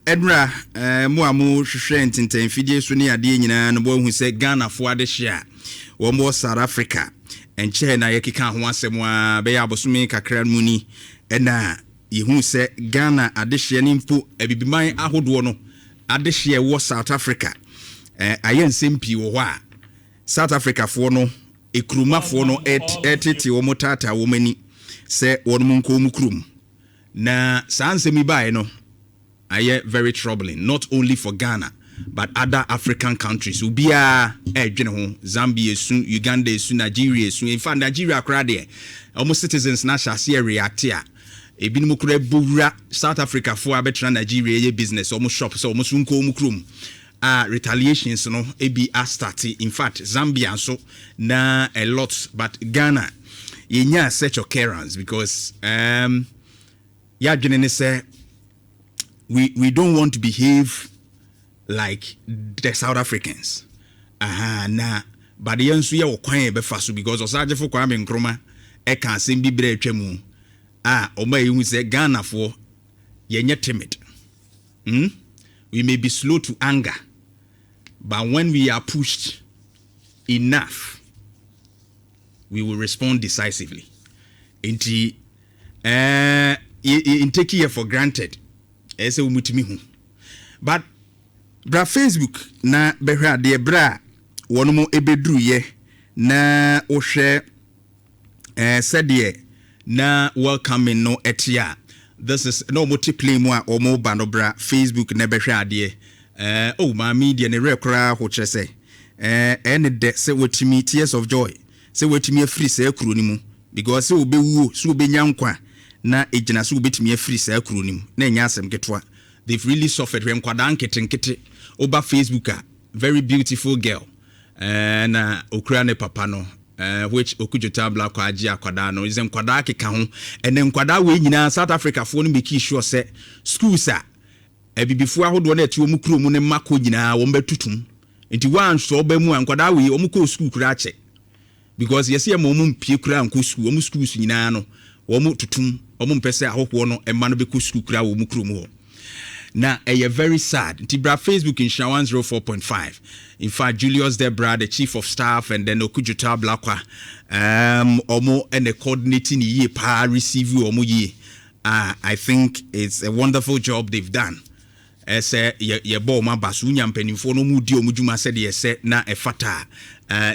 Edra mo amu hwehwe ntenten fidie so ne ade nyina no bo hu se Ghana fo ade hye wo mo South Africa enche na yekika ho asem a be ya bosome kakra mu ni na yehu se Ghana ade hye ne mpo abibiman ahodo no ade hye wo South Africa ayensem pi wo ho a South Africa fo no ekruma fo no etete wo motata wo mani se won mu nko mu krum na sansemi bae no aye very troubling, not only for Ghana but other African countries. Ubia Zambia soon, Uganda soon, Nigeria soon. In fact, Nigeria crowd there, almost citizens na shall react here. Ebin mukure bura South Africa for abetra Nigeria business almost shops almost unko mukrum. Retaliations no ebi starting. In fact, Zambia so na a lot, but Ghana yenya such occurrence because ya gene say we don't want to behave like the South Africans. But the answer ya okwan be faso because osaje for Kwame Nkrumah e kan sem bi bre atwam. Oma yu say Ghana for yenye timid. We may be slow to anger, but when we are pushed enough, we will respond decisively. Inti in taking it for granted. Ese umutimi hu. But bra Facebook na behwa de bra wono ebedru ye na ohwe said na welcoming no etia. This is no multiplay mu a omo ba no bra Facebook na behwa de ma media ne rekora ho kire se ene de se wotimi tears of joy se wotimi afiri se kuro ni mu because se obewuo se obenya nkwa na ejina so betimi afiri sa akronim na enya asem ketwa. They've really suffered when kwada nkete over Facebook very beautiful girl na Ukraine papa no which okujota black aji akwada no izem kwada keka ho ene kwada we nyina South Africa fo no make sure say schools bibifo ahodo na eti omu kromu ne mako nyina wo mbetutum nti wan so oba mu kwada we omu ko school kura ache because yesi e mo mu mpie kura nko school omu schools nyina no wo mu tutum omu mpese ahoho no e ma no be ko school kura wo mu kromu ho na very sad. Tibra Facebook in Shawan 04.5. In fact, Julius Debra, the chief of staff, and then Okujuta Blakwa, Omo and the coordinating ye pa receive you Omo ye. I think it's a wonderful job they've done. Say ye bo ma basunya mpenimfo no mudi omujuma said ye say na efata.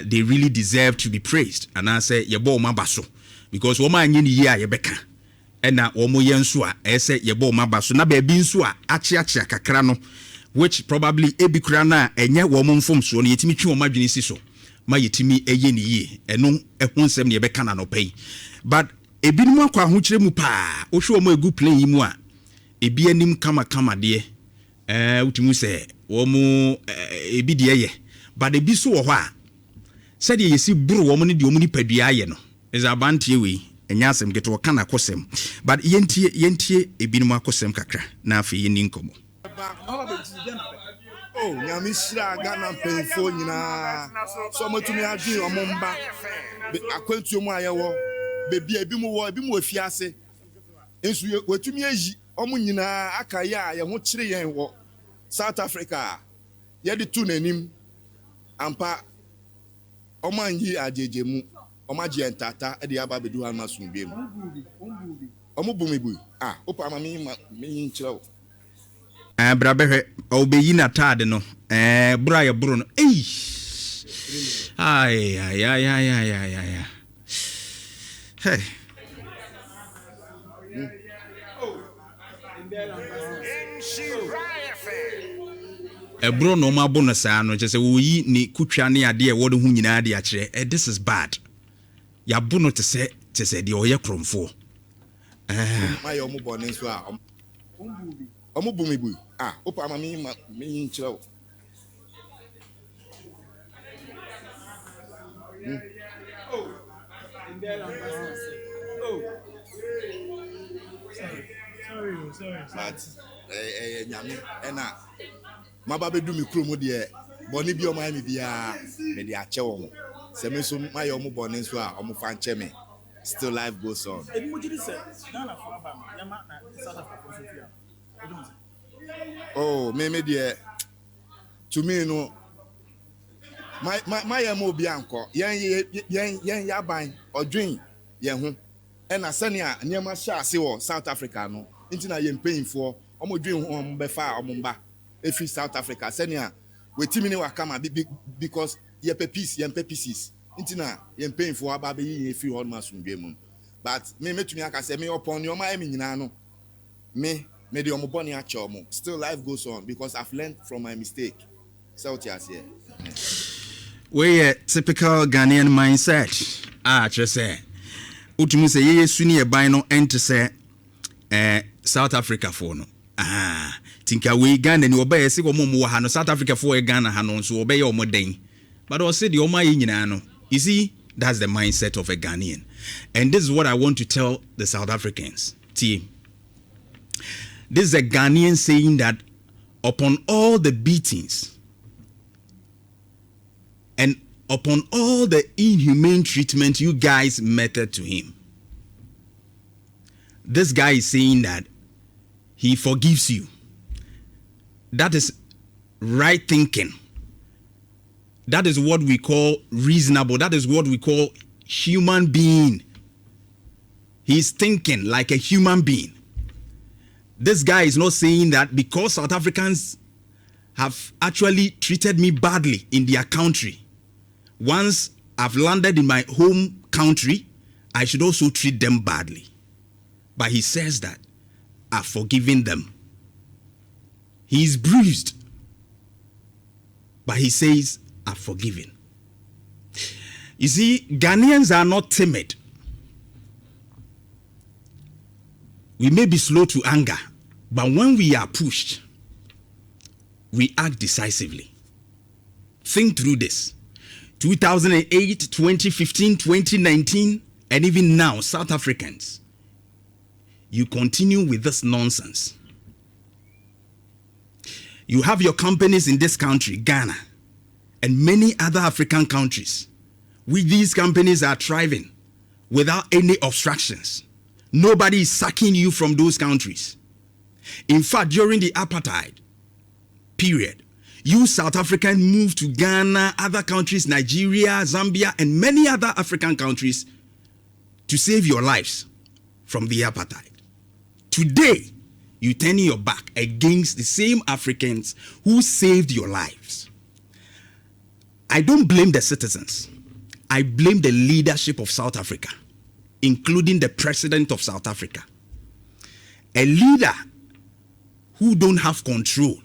They really deserve to be praised. And I say ye bo ma baso because woma anyini ye a ye beka. Ena omo yenso a ese yebo mabaso na ba bi nso a achiachia kakra no which probably ebikura na enye wo mo mfomso no yetimi twi wo madwene si so ma yetimi eye ne yie eno ehonsem ne yebeka na no pay but ebinum akwa ho kire mu pa o hwe wo mo egu play mu a ebi anim kama de utimu se wo mo ebi de ye but ebi so wo ho a se de yesi buru wo mo ne de wo mo ni padua ye no is abantie we enyasem geto kana kosem but yentie ebinum akosem kakra na afi yeni nkomo nyamishira Ghana penfo nyina so motumi adwi omomba akwantuo mu ayewo bebi ebi mu afiase ensu wetumi ayi omu nyina akaye a ye ho kire yen wo South Africa ye de tu nanim ampa omanyi ajejemu omaji entata e de aba bedu han asumbe mu omu bumibu opa amami mi nchirawo brabehwe obeyi na tade no bra ya bro no ay hey bro no ma bo no sa no che se wo yi ni kutwa ne ade e wo de hu nyina ade a kire this is bad ya bo no te se de oye kromfo my omu bonin so a omu bumibu opa amami mi nchirawo sorry nyami ena maba bedu mi kromo de boni bi o ma mi bia me de ache wo se me so my omu bonin so a omu fa nche me still life goes on Oh, me dear. To me, no. My emo bianco. Yen yaban or drink. Yen. And a senia near my shah South Africa no. Intina yen paying for almost dream befa or mumba. If it's South Africa, senia we timini wakama because ye pe pieces. Intina yen paying for a baby if you almost from game. But me to me I say me upon your mind no. Me the omoboni achomo. Still life goes on because I've learned from my mistake. South here. We typical Ghanaian mindset. Just say. Utumu say ye suni e ban no ente say South Africa for no. Tinka we Ghana ni obaye se omo mo ha no South Africa for e Ghana ha no so obaye omo den. But o say the omo ye nyina no. You see, that's the mindset of a Ghanaian. And this is what I want to tell the South Africans. Team. This is a Ghanaian saying that upon all the beatings and upon all the inhumane treatment you guys meted to him, this guy is saying that he forgives you. That is right thinking. That is what we call reasonable. That is what we call human being. He's thinking like a human being. This guy is not saying that because South Africans have actually treated me badly in their country, once I've landed in my home country, I should also treat them badly. But he says that I've forgiven them. He's bruised, but he says, I've forgiven. You see, Ghanaians are not timid. We may be slow to anger, but when we are pushed, we act decisively. Think through this. 2008, 2015, 2019, and even now, South Africans, you continue with this nonsense. You have your companies in this country, Ghana, and many other African countries. These companies are thriving without any obstructions. Nobody is sacking you from those countries. In fact, during the apartheid period, you South Africans moved to Ghana, other countries, Nigeria, Zambia, and many other African countries to save your lives from the apartheid. Today, you turn your back against the same Africans who saved your lives. I don't blame the citizens. I blame the leadership of South Africa, including the president of South Africa. A leader who don't have control,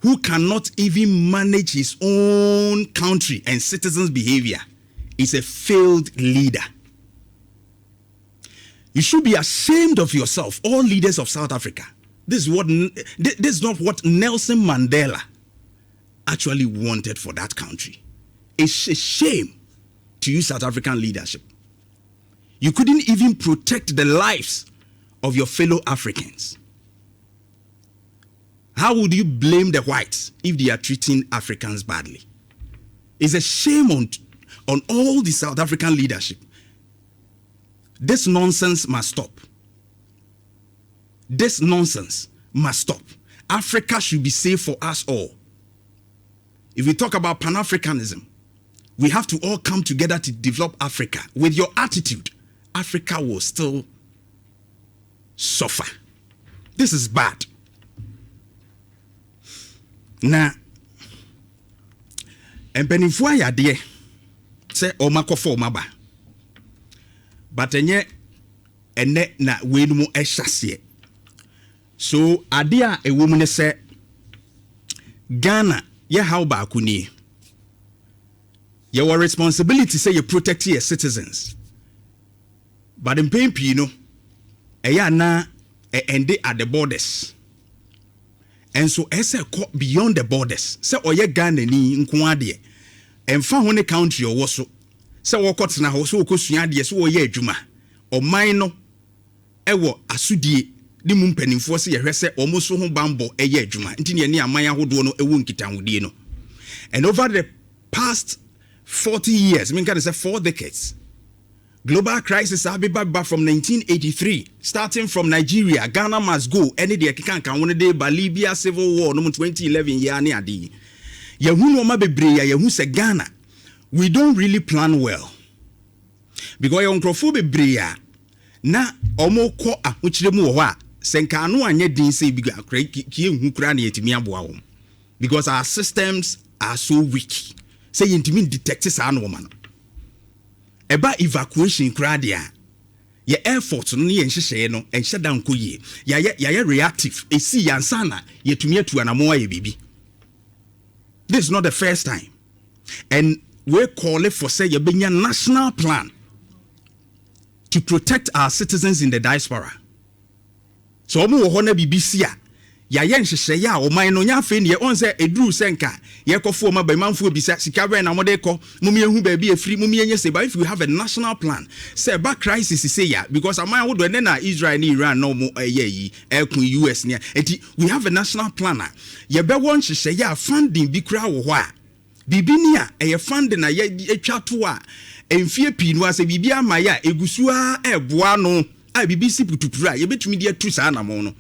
who cannot even manage his own country and citizens' behavior, is a failed leader. You should be ashamed of yourself, all leaders of South Africa. This is not what Nelson Mandela actually wanted for that country. It's a shame to you, South African leadership. You couldn't even protect the lives of your fellow Africans. How would you blame the whites if they are treating Africans badly? It's a shame on all the South African leadership. This nonsense must stop. This nonsense must stop. Africa should be safe for us all. If we talk about Pan-Africanism, we have to all come together to develop Africa. With your attitude, Africa will still suffer. This is bad. Now, mpanimfo ayade se omakofo omaba. But enye ene na wenumu ehyasie. So ade a ewom ne se Ghana ye how ba kuni. Your responsibility say you protect your citizens. But in PMP, no, na ende at the borders. And so as a beyond the borders, say oye Ghana ni nkwade. Emfa ho ne country owo so. Say wo kwot na ho so okosua de so oye adwuma. Oman no ewo asudie di mu mpanimfo se yehwe se omo so ho bambo eye adwuma. Nti ne aman ahodo no ewo nkitahudie no. And over the past 40 years, I mean, can I say 4 decades, Global crisis back from 1983, starting from Nigeria, Ghana must go. Any day can one day by Libya civil war, no 2011 year ni adi. Yehu no ma bebre yehu se Ghana. We don't really plan well. Because your nkrofo bebre na omo ko ahokyere mu wo a senka anu anye din say biga kie hu kura na yetimi aboa wo. Because our systems are so weak. Say yentimi detect sa no ma no. Eba evacuation kura dia. Ye effort no ye nhyehyɛ no enhyɛ dan ko ye. Ya reactive. Esi yansa na yetumi atu anamo aye bibi. This is not the first time. And we call it for say ye benya national plan to protect our citizens in the diaspora. So omo wo ho na BBC a ya ye nhyehyɛ ya o man no nya fe ne on say eduru senka ye kofo ma ba manfo bisa sika be na mo de ko mum ye hu ba bi afri mum ye nyese ba if you have a national plan say ba crisis say ya because aman wo do na Israel and Iran no mo yi ekun US ne enti we have a national plan ye be won nhyehyɛ ya funding bi kura wo ho a bibi ni a ye funding na ye atwa to a emfie pi no ase bibi ama ya egusu a eboa no a bibi si putupura ye betumi de atu sa na mo no.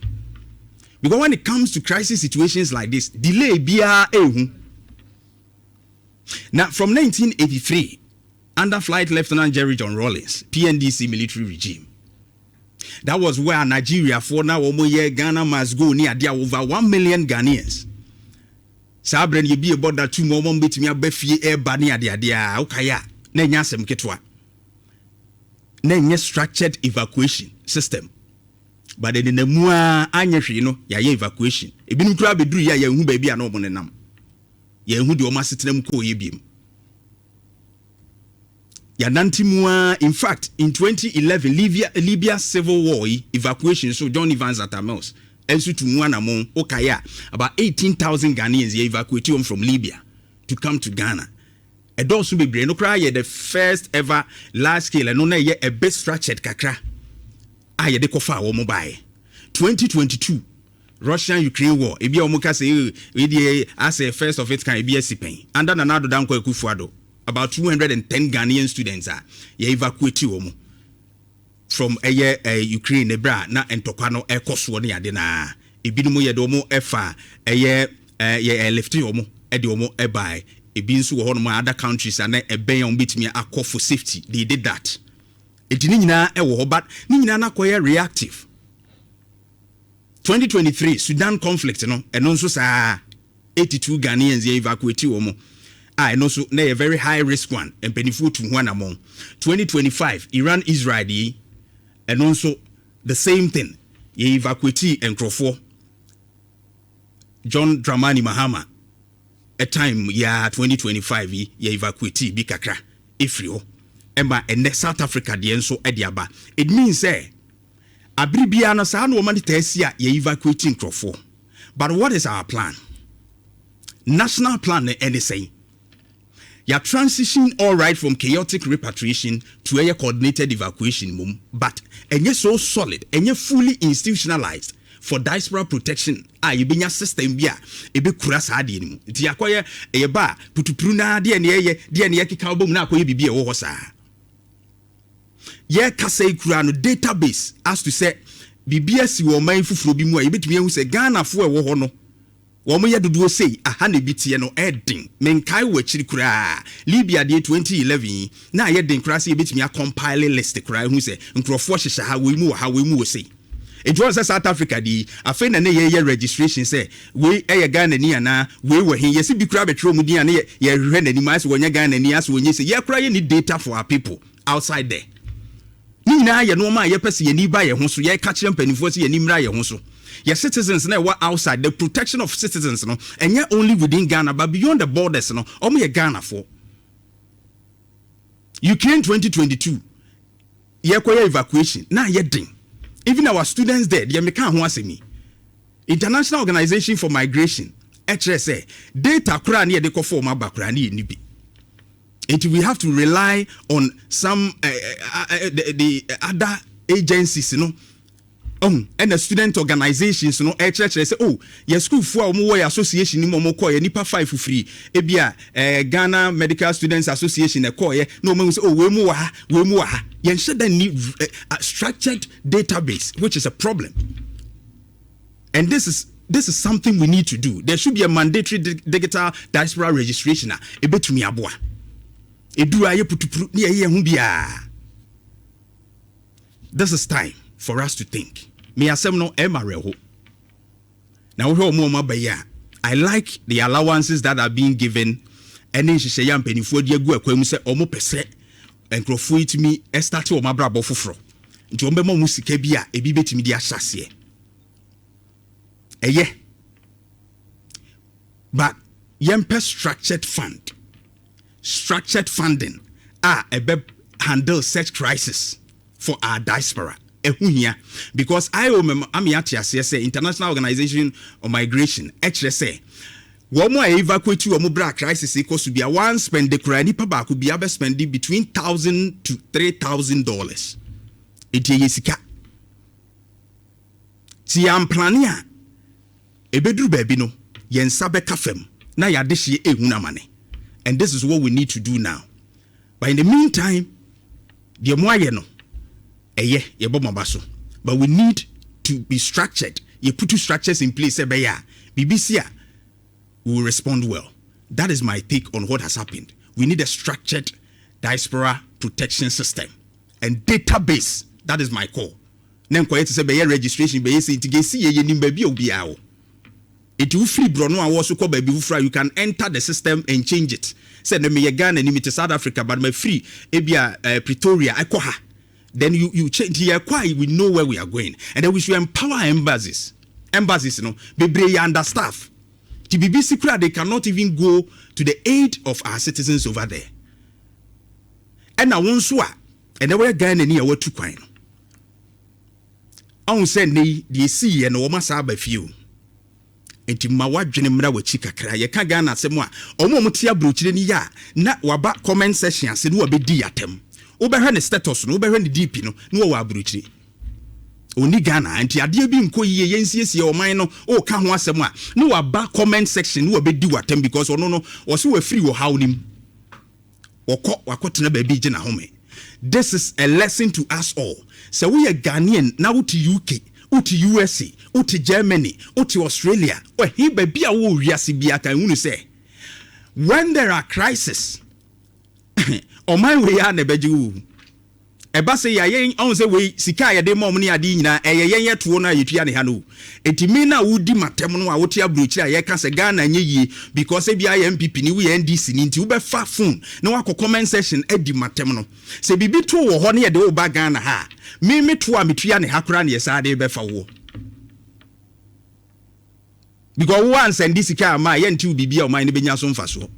Because when it comes to crisis situations like this, delay biya ehu. Now, from 1983, under Flight Lieutenant Jerry John Rawlings, PNDC military regime, that was where Nigeria for now Ghana must go near there over 1 million Ghanaians. Sabren ye be about that 2 more bit me befi air bani adia okaya nenya sem ketwa. Nenya structured evacuation system. But in the mua anyehwe no ya evacuation ebinum kura beduru ya hu ba bia na omo nenam ya hu de o masetenam ko ye biem ya nantimua. In fact, in 2011 Libya civil war evacuation so John Evans Atamels ensu to mu anamon okaya about 18,000 Ghanaians ye evacuated from Libya to come to Ghana. Edosu bebre no kra ye the first ever large scale no na ye a best structured kakra. Aye de kofa wo mobile 2022 Russian-Ukraine war ebi omuka say we as a first of its kind ebi asipen under Nanado Danko Ekufuado about 210 Ghanaian students are ye evacuate wo from Ukraine ebra na entokwa no ekoso ne ade na ebi no ye de mo efa ye lifting wo e de wo e buy ebi nso wo no other countries and eben on bitimi akọ for safety. They did that. Eti ni nyina ewo ho but ni nyina na koye reactive. 2023 Sudan conflict no eno nso saa 82 Ghanaians ye evacuate wo mo eno so na a very high risk one empenifu to ho anamon. 2025 Iran Israel di eno nso the same thing ye evacuate enkrofo John Dramani Mahama a time ya 2025 ye evacuate bi kakra efrio Emba and South Africa the enso ediaba. It means abribia no sa no man tesia ye evacuating crofo. But what is our plan? National plan any say. Ya transition all right from chaotic repatriation to a coordinated evacuation mum, but enye so solid, enye fully institutionalized for diaspora protection. You be your system bia e be kura sa de ni mu. Ti akoye e ba putupuru na de ne ye kika obom na akoye bibie wo ho sa. Ye kasa ikura no database as to say BBS wo man fufuro bi mu a yebetumi ehu say Ghana fo e wo ho no wo mo ye dodo sei aha na bitie no edin menkai wo chiri kura Libya de 2011 na ye den kura say yebetumi a compile list kura hu say nkrofo hyehye ha we mu wo sei it was South Africa di afen na ye registration say we Ghana ni ana we wo hin ye se bi kura betro mu di ana ye hwe na ni ma se wonya Ghana ni as wonye say ye kura ye ni data for our people outside there. Ni na ye no ma ye pese ye ni ba ye ho so ye ka kire mpanifo se ye ni mra ye ho so ye citizens na were outside. The protection of citizens no enye only within Ghana but beyond the borders no omo ye Ghana for Ukraine 2022 ye koye evacuation na ye din even our students there they make ho asemi International Organization for Migration HSA data kura na ye de ko form abakura na ye ni bi. We have to rely on some the other agencies, And the student organizations no church say oh your school for mo association ni mo call ye nipa 5 free ebia Ghana Medical Students Association e call ye no mo say oh we mu ha yen should need a structured database, which is a problem. And this is something we need to do. There should be a mandatory digital diaspora registration e betumi aboa edu aye putupuru ne ye hu bia. This is time for us to think. Me asem no emareho. Now we I like the allowances that are being given. And then she say yam penifo de agu akwam se omo pese enkrofo itimi start o mabrabo foforo. Nti ombe mo musika bia ebi betimi di ahyase. But yempe structured funding ebe handle such crisis for our diaspora. Because I remember say International Organization of Migration say one more evacuate you bra crisis equals to be a one spend the cry nipa ba could be able spending between $1,000 to $3,000. It is ti am plania ebedru baby no yen sabe kafem na ya dehye ehuna mane. And this is what we need to do now. But in the meantime, the moye no but we need to be structured. You put two structures in place. BBC will respond well. That is my take on what has happened. We need a structured diaspora protection system and database. That is my call. Then registration. It will free Bruno and also call baby. You can enter the system and change it. Say me Ghana and to South Africa, but my free Ebia Pretoria Akokoa. Then you change here quite we know where we are going. And then we should empower embassies. Embassies, be understaffed. The BBC crowd, they cannot even go to the aid of our citizens over there. And I won't swear. And then we're going to near what to coin. I won't send the sea and almost have a few. And to my wife, Jenny with Chica cry, you can't Ghana some more. Omotia Bruchini ya, not waba comment session, and said, will be diatem. Oberhen status no oberhen deep no wa abruchi oni Ghana anti ade bi nko yiye yensiesie o man no o ka ho asem a no wa ba comment section no obedi watem because ono no o se wa free wo hawnim wakotena ba bi gina home. This is a lesson to us all. So we are Ghanaian now to UK, to USA, to Germany, to Australia, or he be a wo wiase bia kan unu say when there are crises o man we ya na beju eba se ya yen on se we sika ya de mom ne ade nyina yen yeto no ayetua ne ha no etimi na wudi matem no a wotia brochi a ye ka se Ghana nye yi because e bia ya MPP ni we NDC ni nti wo be fa phone na wa comment section edi matem no se bibi to wo ho ne ye de wo ba Ghana ha me to a metua ne ha kura ne ye sa de be fa wo because once and this sika ma ye nti bibi a o man ne benya so mfa so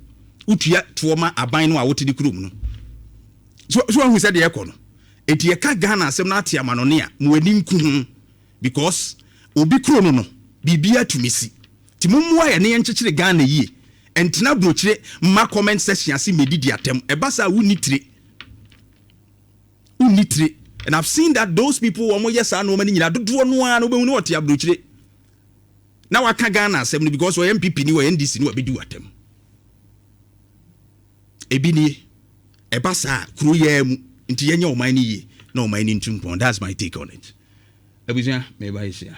utua to ma aban no a wote di krum no so who said the econo eti eka Ghana asem na atia manone a mo ani nku because obi kro no bibia tumisi ti mumwa ya ne yenkyekere Ghana yi entina brochire ma comment section ase medidi atem ebasa unitire and I've seen that those people wo mo yesa no mani nyina dodo no a no be hu otia brochire na waka Ghana asem no because we MPP ni we NDC ni we bedi atem ebini ebasa kru ye mu nti yenye o man ni ye na o man ni ntumpon. That's my take on it. Abusia me ba isia.